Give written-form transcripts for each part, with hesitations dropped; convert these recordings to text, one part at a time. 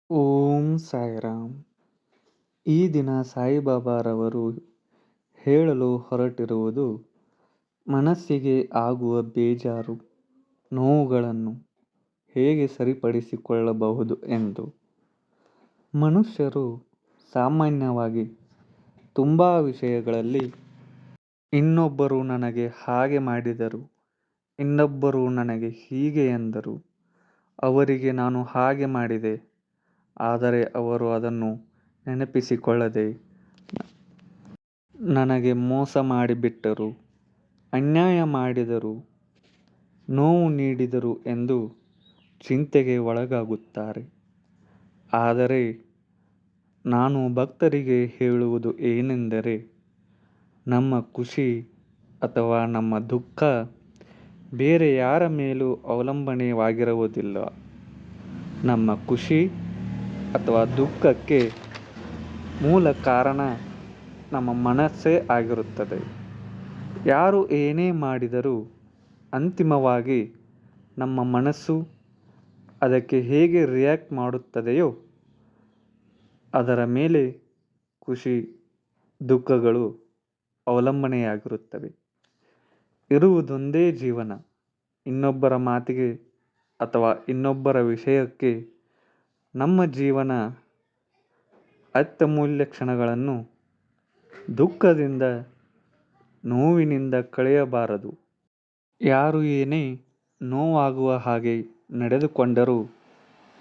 ಓಂ ಸಾಯಿರಾಮ್. ಈ ದಿನ ಸಾಯಿಬಾಬಾರವರು ಹೇಳಲು ಹೊರಟಿರುವುದು ಮನಸ್ಸಿಗೆ ಆಗುವ ಬೇಜಾರು, ನೋವುಗಳನ್ನು ಹೇಗೆ ಸರಿಪಡಿಸಿಕೊಳ್ಳಬಹುದು ಎಂದು. ಮನುಷ್ಯರು ಸಾಮಾನ್ಯವಾಗಿ ತುಂಬ ವಿಷಯಗಳಲ್ಲಿ ಇನ್ನೊಬ್ಬರು ನನಗೆ ಹಾಗೆ ಮಾಡಿದರು, ಇನ್ನೊಬ್ಬರು ನನಗೆ ಹೀಗೆ ಎಂದರು, ಅವರಿಗೆ ನಾನು ಹಾಗೆ ಮಾಡಿದೆ ಆದರೆ ಅವರು ಅದನ್ನು ನೆನಪಿಸಿಕೊಳ್ಳದೆ ನನಗೆ ಮೋಸ ಮಾಡಿಬಿಟ್ಟರು, ಅನ್ಯಾಯ ಮಾಡಿದರು, ನೋವು ನೀಡಿದರು ಎಂದು ಚಿಂತೆಗೆ ಒಳಗಾಗುತ್ತಾರೆ. ಆದರೆ ನಾನು ಭಕ್ತರಿಗೆ ಹೇಳುವುದು ಏನೆಂದರೆ, ನಮ್ಮ ಖುಷಿ ಅಥವಾ ನಮ್ಮ ದುಃಖ ಬೇರೆ ಯಾರ ಮೇಲೂ ಅವಲಂಬನೆವಾಗಿರುವುದಿಲ್ಲ. ನಮ್ಮ ಖುಷಿ ಅಥವಾ ದುಃಖಕ್ಕೆ ಮೂಲ ಕಾರಣ ನಮ್ಮ ಮನಸ್ಸೇ ಆಗಿರುತ್ತದೆ. ಯಾರು ಏನೇ ಮಾಡಿದರೂ ಅಂತಿಮವಾಗಿ ನಮ್ಮ ಮನಸ್ಸು ಅದಕ್ಕೆ ಹೇಗೆ ರಿಯಾಕ್ಟ್ ಮಾಡುತ್ತದೆಯೋ ಅದರ ಮೇಲೆ ಖುಷಿ ದುಃಖಗಳು ಅವಲಂಬನೆಯಾಗಿರುತ್ತವೆ. ಇರುವುದೊಂದೇ ಜೀವನ. ಇನ್ನೊಬ್ಬರ ಮಾತಿಗೆ ಅಥವಾ ಇನ್ನೊಬ್ಬರ ವಿಷಯಕ್ಕೆ ನಮ್ಮ ಜೀವನ ಅತ್ಯಮೂಲ್ಯ ಕ್ಷಣಗಳನ್ನು ದುಃಖದಿಂದ ನೋವಿನಿಂದ ಕಳೆಯಬಾರದು. ಯಾರು ಏನೇ ನೋವಾಗುವ ಹಾಗೆ ನಡೆದುಕೊಂಡರೂ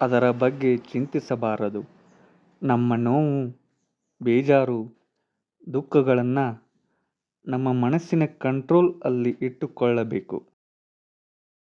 ಅದರ ಬಗ್ಗೆ ಚಿಂತಿಸಬಾರದು. ನಮ್ಮ ನೋವು, ಬೇಜಾರು, ದುಃಖಗಳನ್ನು ನಮ್ಮ ಮನಸ್ಸಿನ ಕಂಟ್ರೋಲ್ ಅಲ್ಲಿ ಇಟ್ಟುಕೊಳ್ಳಬೇಕು.